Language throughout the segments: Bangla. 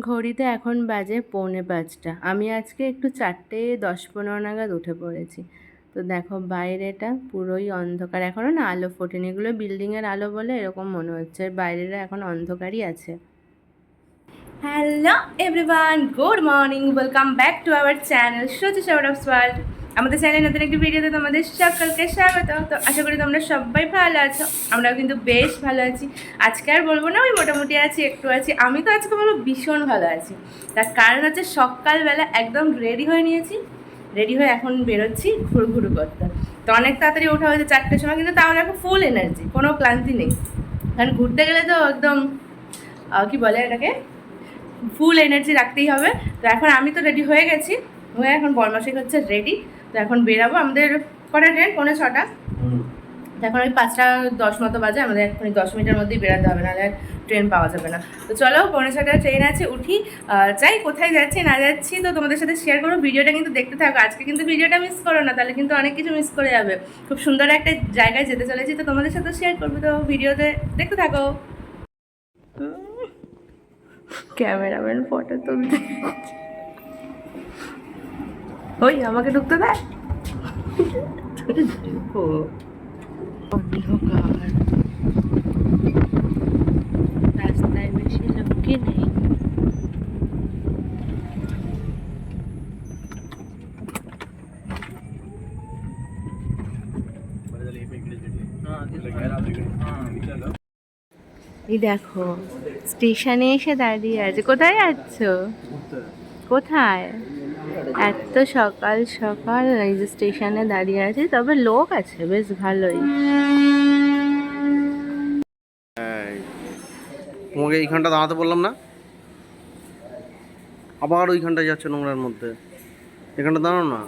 ঘড়িতে এখন বাজে 4:45। আমি আজকে একটু 4:10-15 নাগাদ উঠে পড়েছি। তো দেখো বাইরেটা পুরোই অন্ধকার, এখনও না আলো ফোটেনি। এগুলো বিল্ডিংয়ের আলো বলে এরকম মনে হচ্ছে, বাইরেটা এখন অন্ধকারই আছে। Hello everyone, good morning, welcome back to our channel সূচি সৌরভস ওয়ার্ল্ড। আমাদের চ্যানেলে নতুন একটি ভিডিওতে তোমাদের সকলকে স্বাগত। তো আশা করি তোমরা সবাই ভালো আছো, আমরাও কিন্তু বেশ ভালো আছি। আজকে আর বলবো না ওই মোটামুটি আছি, একটু আছি। আমি তো আজকে বলবো ভীষণ ভালো আছি। তার কারণ হচ্ছে সকালবেলা একদম রেডি হয়ে নিয়েছি, রেডি হয়ে এখন বেরোচ্ছি ঘুরু করতে। তো অনেক তাড়াতাড়ি ওঠা হয়েছে 4টের সময়, কিন্তু তাহলে এখন ফুল এনার্জি, কোনো ক্লান্তি নেই। কারণ ঘুরতে গেলে তো একদম কি বলে এটাকে, ফুল এনার্জি রাখতেই হবে। তো এখন আমি তো রেডি হয়ে গেছি, হয়ে এখন বরমাসিক হচ্ছে রেডি। তো এখন বেরাবো। আমাদের কটা ট্রেন? 5:45। তো এখন ওই 5:10 মতো বাজে, আমাদের এখনই 10 মিনিটের মধ্যেই বেরাতে হবে, নাহলে ট্রেন পাওয়া যাবে না। তো চলো 5:45 ট্রেন আছে, উঠি। যাই, কোথায় যাচ্ছি না যাচ্ছি তো তোমাদের সাথে শেয়ার করবো। ভিডিওটা কিন্তু দেখতে থাকো, আজকে কিন্তু ভিডিওটা মিস করো না, তাহলে কিন্তু অনেক কিছু মিস করে যাবে। খুব সুন্দর একটা জায়গায় যেতে চলেছি, তো তোমাদের সাথে শেয়ার করবো, তো ভিডিওতে দেখতে থাকো। ক্যামেরাম্যান ফটো তুলতে, ওই আমাকে ঢুকতে দেয়। অন্ধকার, রাস্তায় বেশি লোকই নেই। এই দেখো স্টেশনে এসে দাঁড়িয়ে আছে। কোথায় যাচ্ছ? কোথায়? এত সকাল সকাল এই যে স্টেশনে দাঁড়িয়ে আছে, তবে লোক আছে বেশ ভালোই। তোমাকে এইখানটা দাঁড়াতে বললাম না, আবার ওইখানটায় যাচ্ছে নোংরার মধ্যে। এখানটা দাঁড়াও না।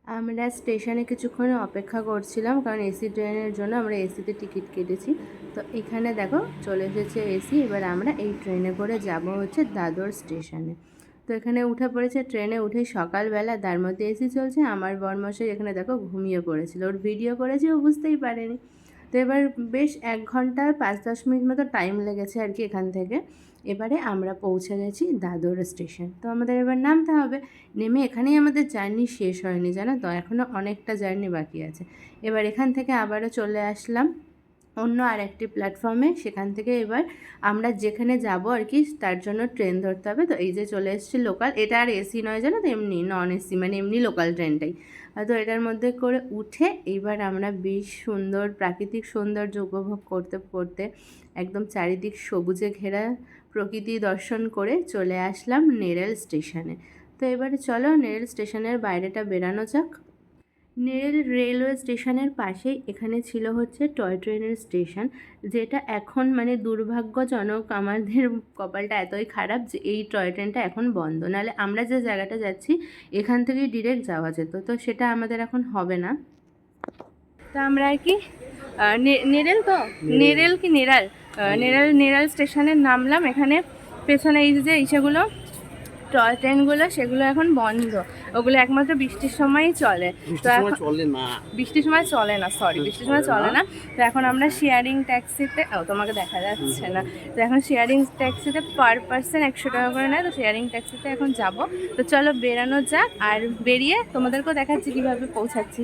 আমরা স্টেশনে কিছুক্ষণ অপেক্ষা করছিলাম, কারণ এসি ট্রেনের জন্য আমরা এসিতে টিকিট কেটেছি। তো এখানে দেখো চলে এসেছে এসি। এবার আমরা এই ট্রেনে করে যাব হচ্ছে দাদর স্টেশনে। তো এখানে উঠে পড়েছে, ট্রেনে উঠে সকালবেলা, তার মধ্যে এসি চলছে। আমার বরমশাই এখানে দেখো ঘুমিয়ে পড়েছিল, ওর ভিডিও করেছি, ও বুঝতেই পারেনি। তো এবার বেশ 1 ঘন্টা 5-10 মিনিট মতো টাইম লেগেছে আর কি এখান থেকে। এবারে আমরা পৌঁছে গেছি দাদর স্টেশন। তো আমাদের এবার নামতে হবে। নেমে এখানেই আমাদের জার্নি শেষ হয়নি, জানো তো, এখনও অনেকটা জার্নি বাকি আছে। এবার এখান থেকে আবারও চলে আসলাম অন্য আরেকটি প্ল্যাটফর্মে। সেখান থেকে এবার আমরা যেখানে যাব আর কি তার জন্য ট্রেন ধরতে হবে। তো এই যে চলে এসেছি লোকাল, এটা আর এসি নয় জানো তো, এমনি নন এসি, মানে এমনি লোকাল ট্রেনটাই। তো এটার মধ্যে করে উঠে এইবার আমরা বেশ সুন্দর প্রাকৃতিক সৌন্দর্য উপভোগ করতে করতে একদম চারিদিক সবুজে ঘেরা প্রকৃতি দর্শন করে চলে আসলাম নেরেল স্টেশনে। তো এবারে চলো নেরেল স্টেশনের বাইরেটা বেরানো যাক। নেরেল রেলওয়ে স্টেশনের পাশেই এখানে ছিল হচ্ছে টয় ট্রেনের স্টেশন, যেটা এখন মানে দুর্ভাগ্যজনক, আমাদের কপালটা এতই খারাপ যে এই টয় ট্রেনটা এখন বন্ধ। নাহলে আমরা যে জায়গাটা যাচ্ছি এখান থেকেই ডিরেক্ট যাওয়া যেত, তো সেটা আমাদের এখন হবে না। তো আমরা আর কি নেরেল, তো নেরেল কি নেরাল, নেরাল স্টেশনে নামলাম। এখানে পেছনে এই যে ইসেগুলো টয় ট্রেনগুলো, সেগুলো এখন বন্ধ। ওগুলো একমাত্র বৃষ্টির সময়ই চলে। তো এখন বৃষ্টির সময় চলে না, সরি, বৃষ্টির সময় চলে না। তো এখন আমরা শেয়ারিং ট্যাক্সিতে, তোমাকে দেখা যাচ্ছে না, তো এখন শেয়ারিং ট্যাক্সিতে পার পার্সন 100 টাকা করে নেয়। তো শেয়ারিং ট্যাক্সিতে এখন যাব। তো চলো বেরানো যাক, আর বেরিয়ে তোমাদেরকেও দেখাচ্ছি কীভাবে পৌঁছাচ্ছি।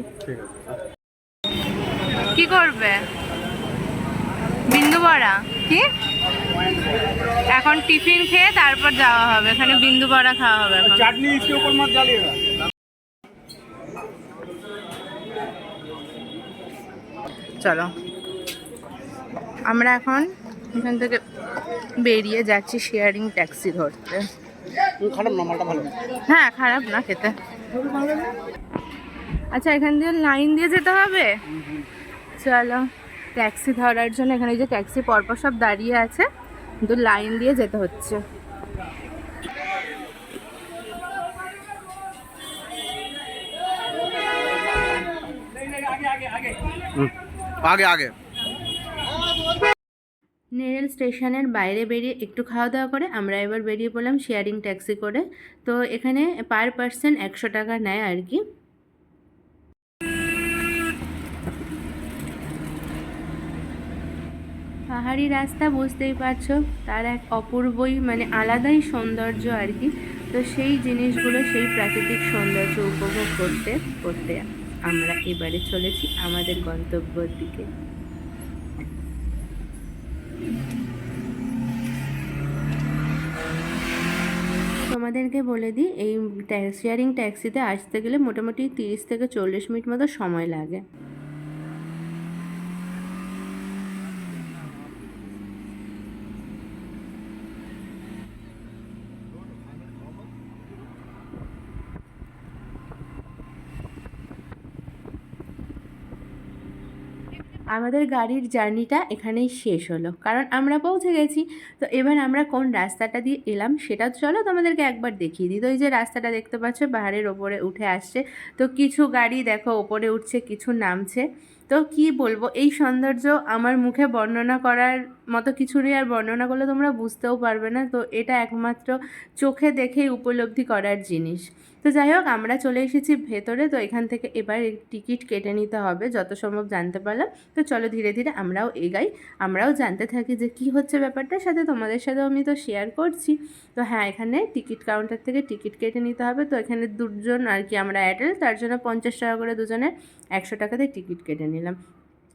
কি করবে? বিন্দু বড়া কি? এখন টিফিন খেয়ে তারপর যাওয়া হবে, এখানে বিন্দু বড়া খাওয়া হবে। চাটনি इसके ऊपर मत डालिएगा। চলো আমরা এখন এখান থেকে বেরিয়ে যাচ্ছি শেয়ারিং ট্যাক্সি ধরতে। খারাপ না, মালটা ভালো। হ্যাঁ খারাপ না খেতে। আচ্ছা এখান দিয়ে লাইন দিয়ে যেতে হবে। চলো ট্যাক্সি ধরার জন্য এখানে যে ট্যাক্সি পরপর সব দাঁড়িয়ে আছে, কিন্তু লাইন দিয়ে যেতে হচ্ছে। আগে আগে নেরেল স্টেশনের বাইরে বেরিয়ে একটু খাওয়া দাওয়া করে আমরা এবার বেরিয়ে পড়লাম শেয়ারিং ট্যাক্সি করে। তো এখানে পার পার্সন 100 টাকা নেয় আর কি। পাহাড়ি রাস্তা বুঝতেই পারছো, তার এক অপূর্বই মানে আলাদাই সৌন্দর্য আর কি। তো সেই জিনিসগুলো, সেই প্রাকৃতিক সৌন্দর্য উপভোগ করতে করতে আমরা এবারে চলেছি আমাদের গন্তব্যের দিকে। তোমাদেরকে বলে দিই, এই শেয়ারিং ট্যাক্সিতে আসতে গেলে মোটামুটি 30 থেকে 40 মিনিট মতো সময় লাগে। আমাদের গাড়ির জার্নিটা এখানেই শেষ হলো, কারণ আমরা পৌঁছে গেছি। তো এবার আমরা কোন রাস্তাটা দিয়ে এলাম সেটা চলো তোমাদেরকে একবার দেখিয়ে দিই। তো এই যে রাস্তাটা দেখতে পাচ্ছ পাহাড়ের ওপরে উঠে আসছে, তো কিছু গাড়ি দেখো ওপরে উঠছে, কিছু নামছে। তো কি বলবো, এই সৌন্দর্য আমার মুখে বর্ণনা করার মতো কিছু নেই, আর বর্ণনা করলে তোমরা বুঝতেও পারবে না। তো এটা একমাত্র চোখে দেখেই উপলব্ধি করার জিনিস। তো যাই হোক, আমরা চলে এসেছি ভেতরে। তো এখান থেকে এবার টিকিট কেটে নিতে হবে যত সম্ভব জানতে পারলাম। তো চলো ধীরে ধীরে আমরাও এগাই, আমরাও জানতে থাকি যে কি হচ্ছে ব্যাপারটা, সাথে তোমাদের সাথেও আমি তো শেয়ার করছি। তো হ্যাঁ, এখানে টিকিট কাউন্টার থেকে টিকিট কেটে নিতে হবে। তো এখানে দুজন আর কি আমরা অ্যাডাল্ট, তার জন্য 50 টাকা করে দুজনের, 100 টাকাতে টিকিট কেটে নিলাম।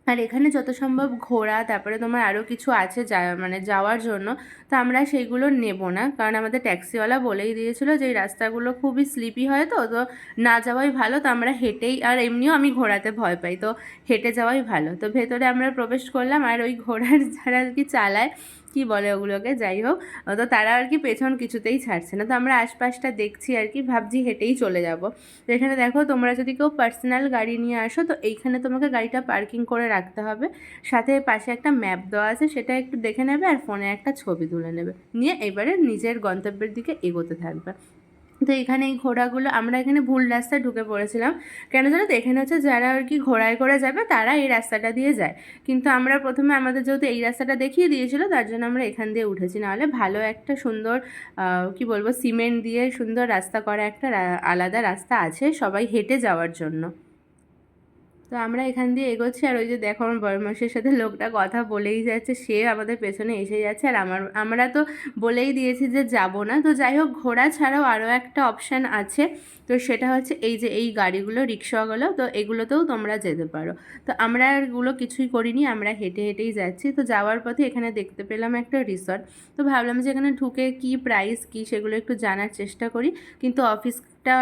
আর এখানে যত সম্ভব ঘোরা, তারপরে তোমার আরও কিছু আছে যা মানে যাওয়ার জন্য, তো আমরা সেইগুলো নেব না, কারণ আমাদের ট্যাক্সিওয়ালা বলেই দিয়েছিল যে এই রাস্তাগুলো খুবই স্লিপি হয়, তো তো না যাওয়াই ভালো। তো আমরা হেঁটেই, আর এমনিও আমি ঘোরাতে ভয় পাই, তো হেঁটে যাওয়াই ভালো। তো ভেতরে আমরা প্রবেশ করলাম, আর ওই ঘোড়ার যারা আর কি চালায়, কি বলে ওগুলোকে, যাই হোক, তো তারা আর কি পেছন কিছুতেই ছাড়ছে না। তো আমরা আশপাশটা দেখছি আর কি, ভাবছি হেঁটেই চলে যাব। তো এখানে দেখো, তোমরা যদি কেউ পার্সোনাল গাড়ি নিয়ে আসো তো এইখানে তোমাকে গাড়িটা পার্কিং করে রাখতে হবে। সাথে পাশে একটা ম্যাপ দেওয়া আছে, সেটা একটু দেখে নেবে, আর ফোনে একটা ছবি তুলে নেবে, নিয়ে এবারে নিজের গন্তব্যের দিকে এগোতে থাকবে। তো এখানে এই ঘোড়াগুলো, আমরা এখানে ভুল রাস্তায় ঢুকে পড়েছিলাম। কেন জানো তো, এখানে হচ্ছে যারা আর কি ঘোড়ায় করে যাবে তারা এই রাস্তাটা দিয়ে যায়, কিন্তু আমরা প্রথমে আমাদের যেহেতু এই রাস্তাটা দেখিয়ে দিয়েছিল তার জন্য আমরা এখান দিয়ে উঠেছি। নাহলে ভালো একটা সুন্দর কি বলবো, সিমেন্ট দিয়ে সুন্দর রাস্তা করা একটা আলাদা রাস্তা আছে সবাই হেঁটে যাওয়ার জন্য। তো আমরা এখান দিয়ে এগোচ্ছি, আর ওই যে দেখো আমার বড়মাসের সাথে লোকটা কথা বলেই যাচ্ছে, সে আমাদের পেছনে এসে যাচ্ছে। আর আমরা তো বলেই দিয়েছি যে যাব না। তো যাই হোক, ঘোড়া ছাড়াও আরও একটা অপশান আছে, তো সেটা হচ্ছে এই যে এই গাড়িগুলো, রিক্সাগুলো, তো এগুলোতেও তোমরা যেতে পারো। তো আমরা এগুলো কিছুই করিনি, আমরা হেঁটে হেঁটেই যাচ্ছি। তো যাওয়ার পথে এখানে দেখতে পেলাম একটা রিসর্ট। তো ভাবলাম যে এখানে ঢুকে কি প্রাইস কি সেগুলো একটু জানার চেষ্টা করি, কিন্তু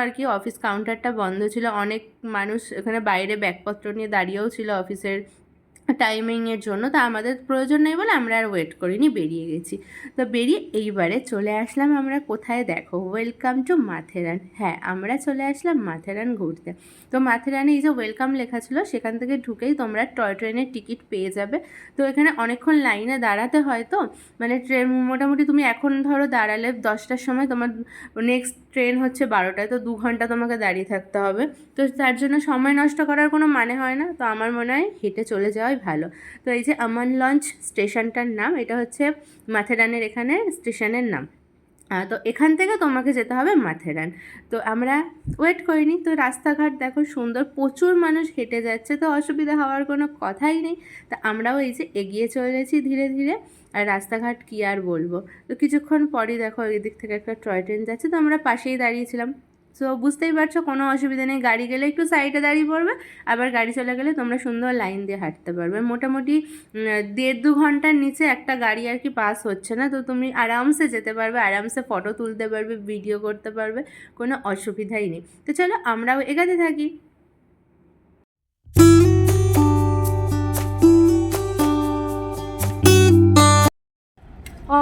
আর কি অফিস কাউন্টারটা বন্ধ ছিল। অনেক মানুষ এখানে বাইরে ব্যাগপত্র নিয়ে দাঁড়িয়েও ছিল অফিসের টাইমিংয়ের জন্য। তো আমাদের প্রয়োজন নেই বলে আমরা আর ওয়েট করিনি, বেরিয়ে গেছি। তো বেরিয়ে এইবারে চলে আসলাম আমরা কোথায়, দেখো, ওয়েলকাম টু মাথেরান। হ্যাঁ, আমরা চলে আসলাম মাথেরান ঘুরতে। তো মাথেরানে এই যে ওয়েলকাম লেখা ছিল, সেখান থেকে ঢুকেই তোমরা টয় ট্রেনের টিকিট পেয়ে যাবে। তো এখানে অনেকক্ষণ লাইনে দাঁড়াতে হয়, তো মানে ট্রেন মোটামুটি তুমি এখন ধরো দাঁড়ালে 10টার সময়, তোমার নেক্সট ট্রেন হচ্ছে 12টায়, তো 2 ঘন্টা তোমাকে দাঁড়িয়ে থাকতে হবে। তো তার জন্য সময় নষ্ট করার কোনো মানে হয় না, তো আমার মনে হয় হেঁটে চলে যাওয়াই ভালো। তো এই যে আমান লঞ্চ স্টেশনটার নাম, এটা হচ্ছে মাথেরানের এখানে স্টেশনের নাম। তো এখান থেকে তোমাকে যেতে হবে মাথেরান। তো আমরা ওয়েট করিনি, তো রাস্তাঘাট দেখো সুন্দর, প্রচুর মানুষ হেঁটে যাচ্ছে, তো অসুবিধা হওয়ার কোনো কথাই নেই। তা আমরাও এই যে এগিয়ে চলেছি ধীরে ধীরে। আর রাস্তাঘাট কী আর বলবো। তো কিছুক্ষণ পরই দেখো এদিক থেকে একটা টয় ট্রেন যাচ্ছে, তো আমরা পাশেই দাঁড়িয়েছিলাম। সো বুঝতেই পারছো, কোনো অসুবিধা নেই, গাড়ি গেলে একটু সাইডে দাঁড়িয়ে পড়বে, আবার গাড়ি চলে গেলে তোমরা সুন্দর লাইন দিয়ে হাঁটতে পারবে। মোটামুটি 1.5-2 ঘন্টার নিচে একটা গাড়ি আর কি পাস হচ্ছে না। তো তুমি আরামসে যেতে পারবে, আরামসে ফটো তুলতে পারবে, ভিডিও করতে পারবে, কোনো অসুবিধাই নেই। তো চলো আমরাও এগাতে থাকি।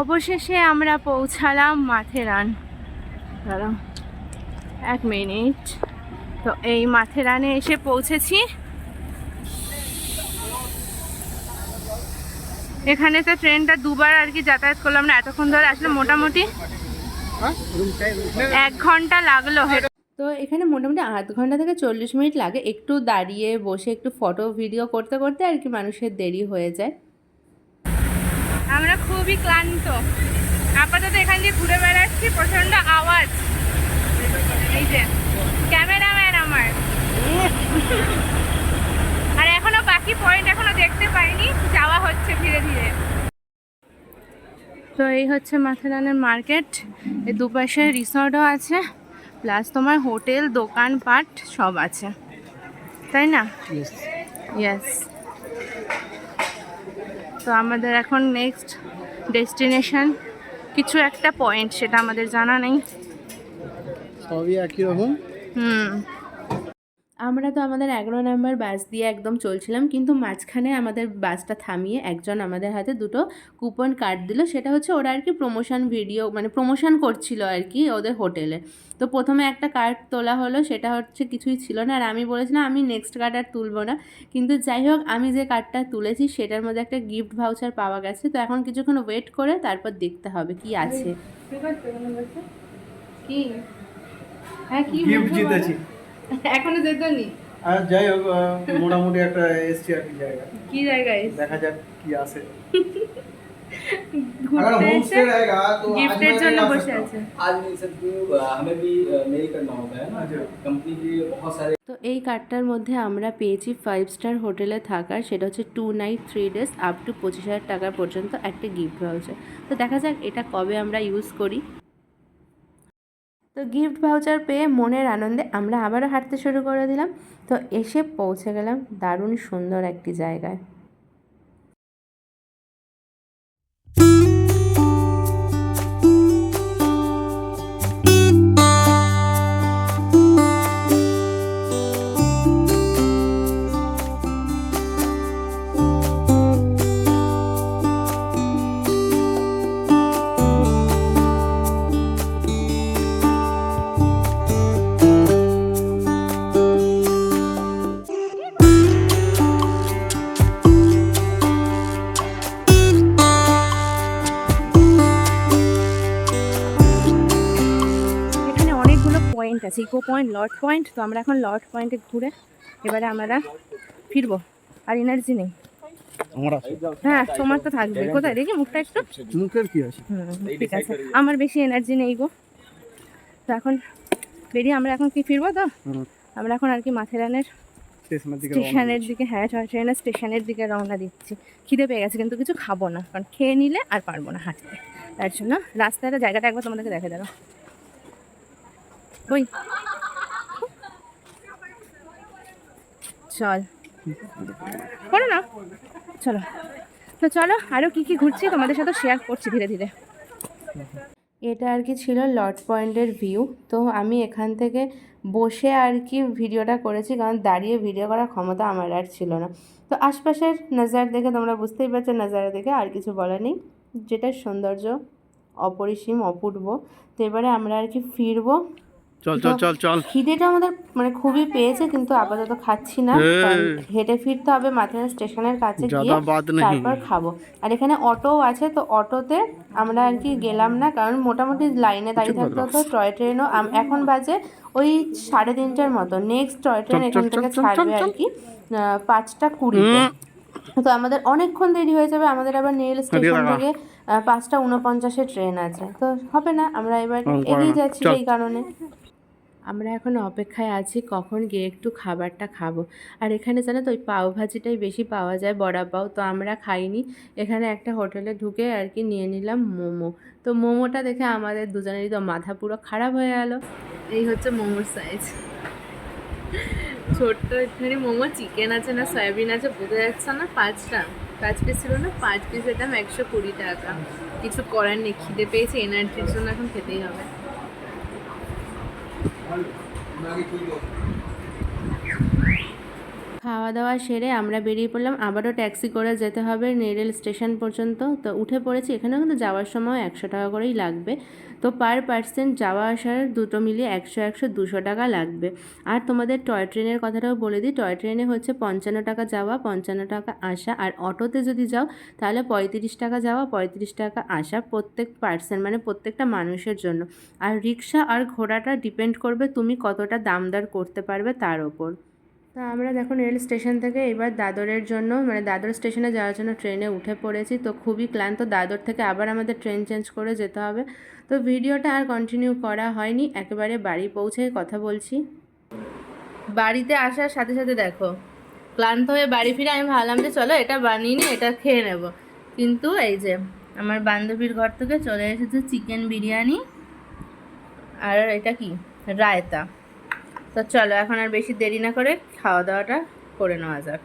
অবশেষে আমরা পৌঁছালাম মাথেরান। দাঁড়াও 1 মিনিট। তো এই মাথেরানে এসে পৌঁছেছি। এখানে তো ট্রেনটা 2বার আর কি যাতায়াত করলাম না এতক্ষণ ধরে, আসলে মোটামুটি 1 ঘন্টা লাগলো। তো এখানে মোটামুটি 8 ঘন্টা থেকে 40 মিনিট লাগে, একটু দাঁড়িয়ে বসে একটু ফটো ভিডিও করতে করতে আর কি মানুষের দেরি হয়ে যায়। আমরা খুবই ক্লান্ত, আপাতত এখান দিয়ে ঘুরে বেড়াচ্ছি, প্রচন্ড আওয়াজ। এই যে ক্যামেরাম্যান আমার, আর এখনো বাকি পয়েন্ট এখনো দেখতে পাইনি, যাওয়া হচ্ছে ধীরে ধীরে। তো এই হচ্ছে মাথেরানের মার্কেট। এর দুপাশে রিসর্টও আছে, প্লাস তোমার হোটেল, দোকানপাট সব আছে, তাই না? ইয়েস। তো আমাদের এখন নেক্সট ডেস্টিনেশন কিছু একটা পয়েন্ট, সেটা আমাদের জানা নেই। সবই একই রকম। আমরা তো আমাদের 11 নম্বর বাস দিয়ে একদম চলছিলাম, কিন্তু মাঝখানে আমাদের বাসটা থামিয়ে একজন আমাদের হাতে দুটো কুপন কার্ড দিল। সেটা হচ্ছে ওরা আর কি প্রমোশন ভিডিও, মানে প্রমোশন করছিল আর কি ওদের হোটেলে। তো প্রথমে একটা কার্ড তোলা হলো, সেটা হচ্ছে কিছুই ছিল না, আর আমি বলেছিলাম আমি নেক্সট কার্ড আর তুলবো না। কিন্তু যাই হোক, আমি যে কার্ডটা তুলেছি সেটার মধ্যে একটা গিফট ভাউচার পাওয়া গেছে। তো এখন কিছুক্ষণ ওয়েট করে তারপর দেখতে হবে কি আছে। কি? হ্যাঁ, কি গিফট জিতেছি। এখনো যেতনি? আর যাই হোক, মোটামুটি একটা এসছি আর কি জায়গা। কি জায়গায়? দেখা যাক কি আসে। ঘুরতে এসে गिफ्टेर জন্য বসে আছে। आज नहीं सकती हूँ, हमें भी मेल करना होता है ना, कंपनी के बहुत सारे। তো এই কার্ডটার মধ্যে আমরা পেয়েছি 5 স্টার হোটেলে থাকার, সেটা হচ্ছে 2 নাইট 3 ডেজ আপ টু 25,000 টাকা পর্যন্ত একটা গিফট ভাউচার। তো দেখা যাক এটা কবে আমরা ইউজ করি। তো গিফট ভাউচার পেয়ে মনের আনন্দে আমরা আবারও হাঁটতে শুরু করে দিলাম। তো এসে পৌঁছে গেলাম দারুণ সুন্দর একটি জায়গায়। এখানে অনেকগুলো পয়েন্ট আছে, ইকো পয়েন্ট, লর্ড পয়েন্ট। তো আমরা এখন লর্ড পয়েন্টে ঘুরে এবারে আমরা ফিরবো, আর এনার্জি নেই। হ্যাঁ, তোমার তো থাকবে। কোথায় দেখি মুখটা একটু? মুখের কি আছে? ঠিক আছে, আমার বেশি এনার্জি নেই গো। তো এখন বেরিয়ে আমরা এখন কি ফিরবো? তো আমরা এখন আর কি মাথেরানের স্টেশনের দিকে, হ্যাঁ ট্রেনের স্টেশনের দিকে রওনা দিচ্ছি। খিদে পেয়ে গেছে, কিন্তু কিছু খাবো না, কারণ খেয়ে নিলে আর পারবো না হাঁটতে। তার জন্য রাস্তাটা, জায়গাটা একবার তোমাদেরকে দেখে দাও। ওই চল করো না, চলো। তো চলো, আরও কী কী ঘুরছি তোমাদের সাথে শেয়ার করছি ধীরে ধীরে। এটা আর কি ছিল লর্ড পয়েন্টের ভিউ। তো আমি এখান থেকে বসে আর কি ভিডিওটা করেছি, কারণ দাঁড়িয়ে ভিডিও করার ক্ষমতা আমার আর ছিল না। তো আশপাশের নজার দেখে তোমরা বুঝতেই পারছো, নজারা দেখে আর কিছু বলার নেই, যেটার সৌন্দর্য অপরিসীম, অপূর্ব। তো এবারে আমরা আর কি ফিরবো। চল চল চল চল। খিদেটা আমাদের মানে খুবই পেয়েছে, কিন্তু আপাতত খাচ্ছি না, কারণ হেঁটে ফিরতে হবে মাথেরান স্টেশনের কাছে গিয়ে, তারপর খাবো। আর এখানে অটোও আছে, তো অটোতে আমরা আর কি গেলাম না, কারণ মোটামুটি লাইনে দাঁড়িয়ে থাকতে হতো। টয় ট্রেনও এখন বাজে ওই 3:30টার মতো। নেক্সট টয় ট্রেন এখান থেকে ছাড়বে আর কি 5:20-তে। তো আমাদের অনেকক্ষণ দেরি হয়ে যাবে। আমাদের আবার নেল স্টেশন থেকে 5:49-এ ট্রেন আছে, তো হবে না। আমরা এবার এগিয়ে যাচ্ছি এই কারণে। আমরা এখন অপেক্ষায় আছি কখন গিয়ে একটু খাবারটা খাবো। আর এখানে জানো তো ওই পাও ভাজিটাই বেশি পাওয়া যায়, বড়া পাও। তো আমরা খাইনি, এখানে একটা হোটেলে ঢুকে আর কি নিয়ে নিলাম মোমো। তো মোমোটা দেখে আমাদের দুজনেরই তো মাথা পুরো খারাপ হয়ে গেল। এই হচ্ছে মোমোর সাইজ, ছোট্ট একটুখানি মোমো। চিকেন আছে না সয়াবিন আছে বোঝা যাচ্ছে না। 5 পিস ছিল না, 5 পিসের দাম 120 টাকা। কিছু করার নেই, খিদে পেয়েছে, এনার্জির জন্য এখন খেতেই হবে। খাওয়া দাওয়া সেরে আমরা বেরিয়ে পড়লাম। আবারও ট্যাক্সি করে যেতে হবে নেরেল স্টেশন পর্যন্ত। তো উঠে পড়েছি। এখানেও কিন্তু যাওয়ার সময় 100 টাকা করেই লাগবে। তো পার পার্সন যাওয়া আসার দুটো মিলিয়ে 100-200 টাকা লাগবে। আর তোমাদের টয় ট্রেনের কথাটাও বলে দিই, টয় ট্রেনে হচ্ছে 55 টাকা যাওয়া, 55 টাকা আসা। আর অটোতে যদি যাও তাহলে 35 টাকা যাওয়া, 35 টাকা আসা, প্রত্যেক পার্সন মানে প্রত্যেকটা মানুষের জন্য। আর রিক্সা আর ঘোড়াটা ডিপেন্ড করবে তুমি কতটা দামদার করতে পারবে তার ওপর। তা আমরা দেখুন রেল স্টেশন থেকে এবার দাদরের জন্য, মানে দাদর স্টেশনে যাওয়ার জন্য ট্রেনে উঠে পড়েছি। তো খুবই ক্লান্ত, দাদর থেকে আবার আমাদের ট্রেন চেঞ্জ করে যেতে হবে। তো ভিডিওটা আর কন্টিনিউ করা হয়নি, একেবারে বাড়ি পৌঁছে কথা বলছি। বাড়িতে আসার সাথে সাথে দেখো ক্লান্ত হয়ে বাড়ি ফিরে আমি ভাবলাম যে চলো এটা বানিয়ে নিই, এটা খেয়ে নেব। কিন্তু এই যে আমার বান্ধবীর ঘর থেকে চলে এসেছে চিকেন বিরিয়ানি, আর এটা কি রায়তা। তো চলো এখন আর বেশি দেরি না করে খাওয়া দাওয়াটা করে নেওয়া যাক।